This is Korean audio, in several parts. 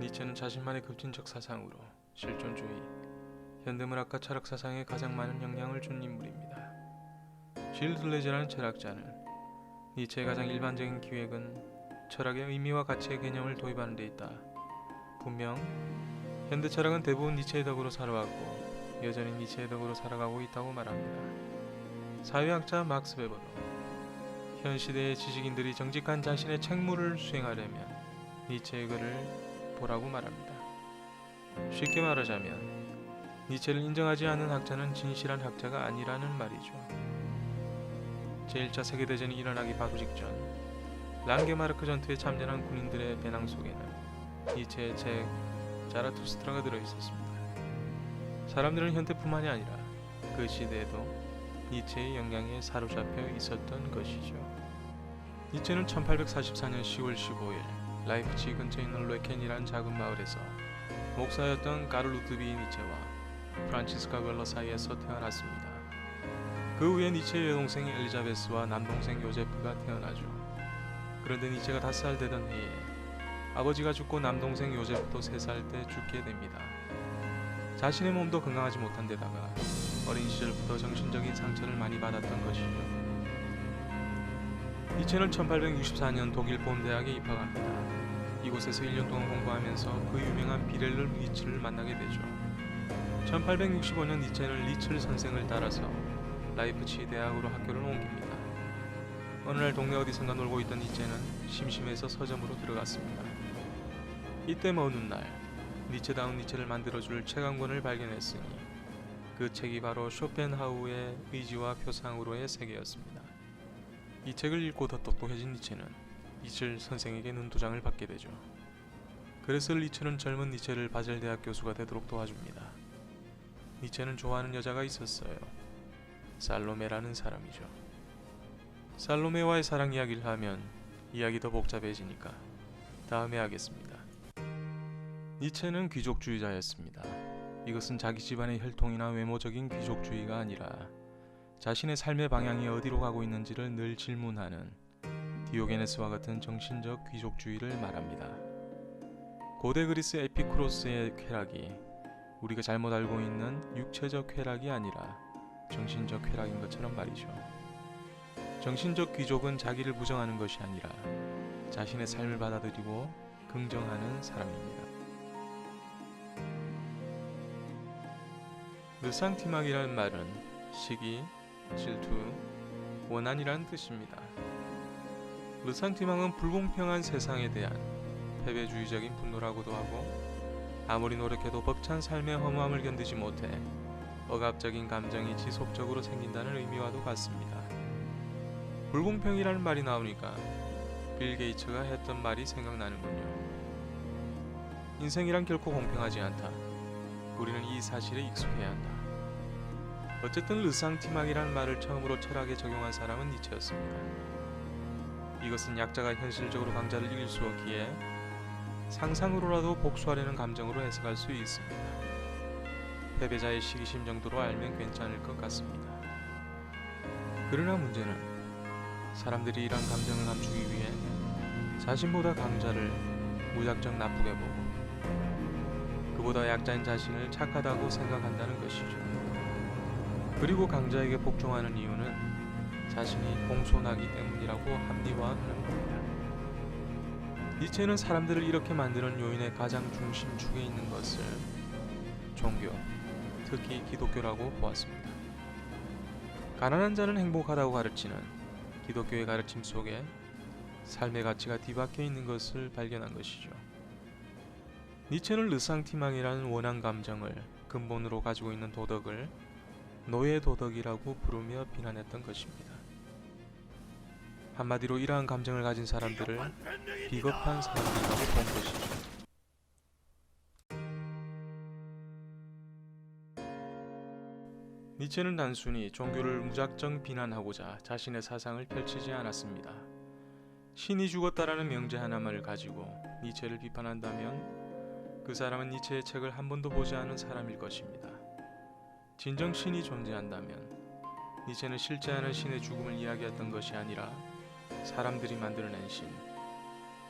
니체는 자신만의 급진적 사상으로 실존주의, 현대문학과 철학 사상에 가장 많은 영향을 준 인물입니다. 질 둘레제라는 철학자는 니체의 가장 일반적인 기획은 철학의 의미와 가치의 개념을 도입하는 데 있다. 분명 현대 철학은 대부분 니체의 덕으로 살아왔고 여전히 니체의 덕으로 살아가고 있다고 말합니다. 사회학자 막스 베버도 현 시대의 지식인들이 정직한 자신의 책무를 수행하려면 니체의 글을 보라고 말합니다. 쉽게 말하자면 니체를 인정하지 않는 학자는 진실한 학자가 아니라는 말이죠. 제1차 세계대전이 일어나기 바로 직전 랑게마르크 전투에 참전한 군인들의 배낭 속에는 니체의 책 자라투스트라가 들어있었습니다. 사람들은 현대뿐만이 아니라 그 시대에도 니체의 영향에 사로잡혀 있었던 것이죠. 니체는 1844년 10월 15일 라이프치히 근처에 있는 레켄이라는 작은 마을에서 목사였던 가르 루드비 니체와 프란치스카 웰러 사이에서 태어났습니다. 그 후에 니체의 여동생 엘리자베스와 남동생 요제프가 태어나죠. 그런데 니체가 5살 되던 해에 아버지가 죽고 남동생 요제프도 3살 때 죽게 됩니다. 자신의 몸도 건강하지 못한 데다가 어린 시절부터 정신적인 상처를 많이 받았던 것이죠. 니체는 1864년 독일 본 대학에 입학합니다. 이곳에서 1년 동안 공부하면서 그 유명한 비렐름 니츠를 만나게 되죠. 1865년 니체는 리첼 선생을 따라서 라이프치히 대학으로 학교를 옮깁니다. 어느 날 동네 어디선가 놀고 있던 니체는 심심해서 서점으로 들어갔습니다. 이때 어느 날 니체다운 니체를 만들어줄 책 한 권을 발견했으니 그 책이 바로 쇼펜하우의 의지와 표상으로의 세계였습니다. 이 책을 읽고 더 똑똑해진 니체는 리첼 선생에게 눈도장을 받게 되죠. 그래서 리첼은 젊은 니체를 바젤 대학 교수가 되도록 도와줍니다. 니체는 좋아하는 여자가 있었어요. 살로메라는 사람이죠. 살로메와의 사랑 이야기를 하면 이야기 더 복잡해지니까 다음에 하겠습니다. 니체는 귀족주의자였습니다. 이것은 자기 집안의 혈통이나 외모적인 귀족주의가 아니라 자신의 삶의 방향이 어디로 가고 있는지를 늘 질문하는 디오게네스와 같은 정신적 귀족주의를 말합니다. 고대 그리스 에피쿠로스의 쾌락이 우리가 잘못 알고 있는 육체적 쾌락이 아니라 정신적 쾌락인 것처럼 말이죠. 정신적 귀족은 자기를 부정하는 것이 아니라 자신의 삶을 받아들이고 긍정하는 사람입니다. 르상티막이라는 말은 시기, 질투, 원한이라는 뜻입니다. 르상티망은 불공평한 세상에 대한 패배주의적인 분노라고도 하고 아무리 노력해도 벅찬 삶의 허무함을 견디지 못해 억압적인 감정이 지속적으로 생긴다는 의미와도 같습니다. 불공평이라는 말이 나오니까 빌 게이츠가 했던 말이 생각나는군요. 인생이란 결코 공평하지 않다. 우리는 이 사실에 익숙해야 한다. 어쨌든 르상티막이라는 말을 처음으로 철학에 적용한 사람은 니체였습니다. 이것은 약자가 현실적으로 강자를 이길 수 없기에 상상으로라도 복수하려는 감정으로 해석할 수 있습니다. 패배자의 시기심 정도로 알면 괜찮을 것 같습니다. 그러나 문제는 사람들이 이런 감정을 감추기 위해 자신보다 강자를 무작정 나쁘게 보고 그보다 약자인 자신을 착하다고 생각한다는 것이죠. 그리고 강자에게 복종하는 이유는 자신이 공손하기 때문이라고 합리화하는 겁니다. 니체는 사람들을 이렇게 만드는 요인의 가장 중심축에 있는 것을 종교, 특히 기독교라고 보았습니다. 가난한 자는 행복하다고 가르치는 기독교의 가르침 속에 삶의 가치가 뒤바뀌어 있는 것을 발견한 것이죠. 니체는 르상티망이라는 원한 감정을 근본으로 가지고 있는 도덕을 노예 도덕이라고 부르며 비난했던 것입니다. 한마디로 이러한 감정을 가진 사람들을 비겁한 사람들이라고 본 것이죠. 니체는 단순히 종교를 무작정 비난하고자 자신의 사상을 펼치지 않았습니다. 신이 죽었다라는 명제 하나만을 가지고 니체를 비판한다면 그 사람은 니체의 책을 한 번도 보지 않은 사람일 것입니다. 진정 신이 존재한다면 니체는 실제 않은 신의 죽음을 이야기했던 것이 아니라 사람들이 만들어낸 신,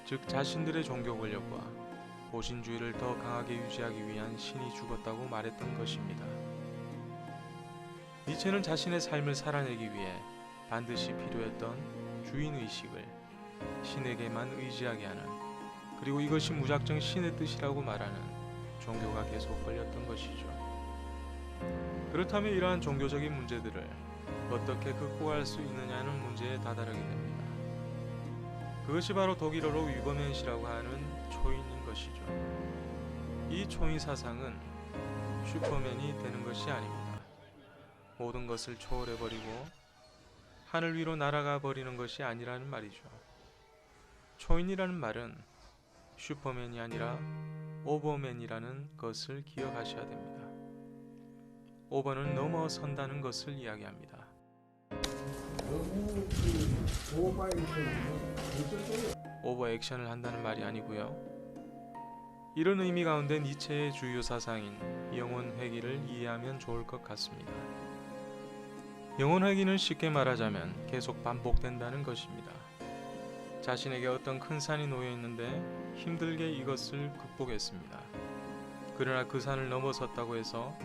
즉 자신들의 종교 권력과 보신주의를 더 강하게 유지하기 위한 신이 죽었다고 말했던 것입니다. 니체는 자신의 삶을 살아내기 위해 반드시 필요했던 주인의식을 신에게만 의지하게 하는, 그리고 이것이 무작정 신의 뜻이라고 말하는 종교가 계속 걸렸던 것이죠. 그렇다면 이러한 종교적인 문제들을 어떻게 극복할 수 있느냐는 문제에 다다르게 됩니다. 그것이 바로 독일어로 위버멘시라고 하는 초인인 것이죠. 이 초인 사상은 슈퍼맨이 되는 것이 아닙니다. 모든 것을 초월해버리고 하늘 위로 날아가 버리는 것이 아니라는 말이죠. 초인이라는 말은 슈퍼맨이 아니라 오버맨이라는 것을 기억하셔야 됩니다. 오버는 넘어선다는 것을 이야기합니다. 오버 액션을 한다는 말이 아니고요. 이런 의미 가운데 니체의 주요 사상인 영혼 회귀를 이해하면 좋을 것 같습니다. 영혼 회귀는 쉽게 말하자면 계속 반복된다는 것입니다. 자신에게 어떤 큰 산이 놓여 있는데 힘들게 이것을 극복했습니다. 그러나 그 산을 넘어섰다고 해서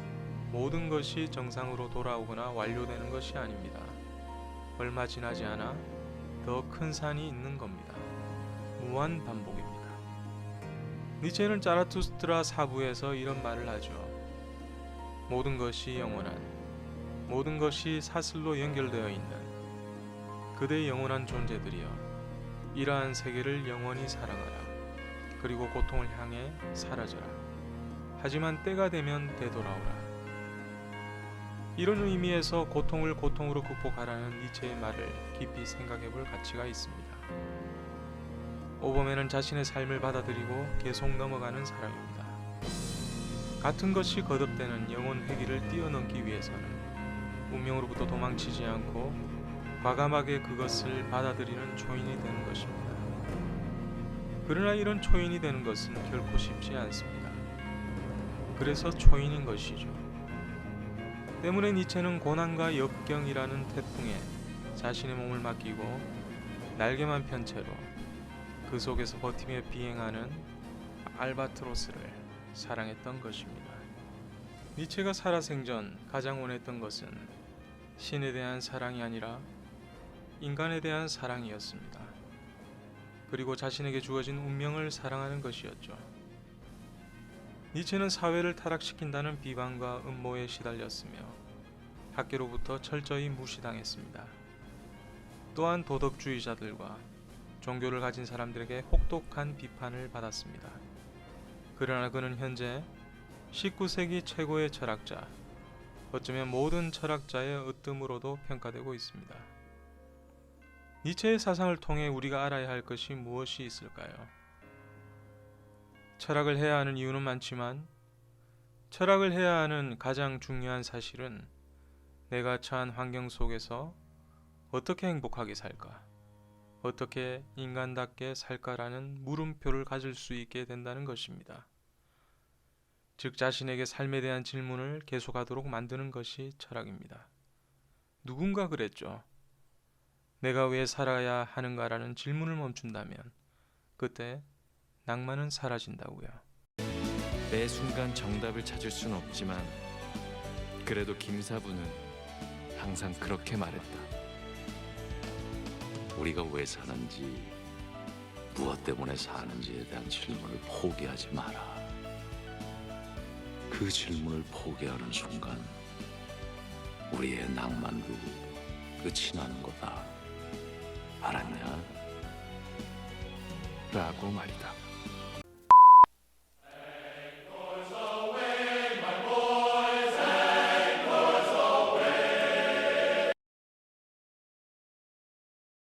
모든 것이 정상으로 돌아오거나 완료되는 것이 아닙니다. 얼마 지나지 않아 더 큰 산이 있는 겁니다. 무한 반복입니다. 니체는 자라투스트라 사부에서 이런 말을 하죠. 모든 것이 영원한, 모든 것이 사슬로 연결되어 있는 그대의 영원한 존재들이여, 이러한 세계를 영원히 사랑하라. 그리고 고통을 향해 사라져라. 하지만 때가 되면 되돌아오라. 이런 의미에서 고통을 고통으로 극복하라는 니체의 말을 깊이 생각해 볼 가치가 있습니다. 오버맨은 자신의 삶을 받아들이고 계속 넘어가는 사람입니다. 같은 것이 거듭되는 영혼 회귀를 뛰어넘기 위해서는 운명으로부터 도망치지 않고 과감하게 그것을 받아들이는 초인이 되는 것입니다. 그러나 이런 초인이 되는 것은 결코 쉽지 않습니다. 그래서 초인인 것이죠. 때문에 니체는 고난과 역경이라는 태풍에 자신의 몸을 맡기고 날개만 편 채로 그 속에서 버티며 비행하는 알바트로스를 사랑했던 것입니다. 니체가 살아생전 가장 원했던 것은 신에 대한 사랑이 아니라 인간에 대한 사랑이었습니다. 그리고 자신에게 주어진 운명을 사랑하는 것이었죠. 니체는 사회를 타락시킨다는 비방과 음모에 시달렸으며 학계로부터 철저히 무시당했습니다. 또한 도덕주의자들과 종교를 가진 사람들에게 혹독한 비판을 받았습니다. 그러나 그는 현재 19세기 최고의 철학자, 어쩌면 모든 철학자의 으뜸으로도 평가되고 있습니다. 니체의 사상을 통해 우리가 알아야 할 것이 무엇이 있을까요? 철학을 해야 하는 이유는 많지만 철학을 해야 하는 가장 중요한 사실은 내가 처한 환경 속에서 어떻게 행복하게 살까? 어떻게 인간답게 살까라는 물음표를 가질 수 있게 된다는 것입니다. 즉 자신에게 삶에 대한 질문을 계속하도록 만드는 것이 철학입니다. 누군가 그랬죠. 내가 왜 살아야 하는가라는 질문을 멈춘다면 그때 낭만은 사라진다고요. 매 순간 정답을 찾을 순 없지만 그래도 김사부는 항상 그렇게 말했다. 우리가 왜 사는지, 무엇 때문에 사는지에 대한 질문을 포기하지 마라. 그 질문을 포기하는 순간 우리의 낭만도 끝이 나는 거다. 알았냐? 라고 말이다.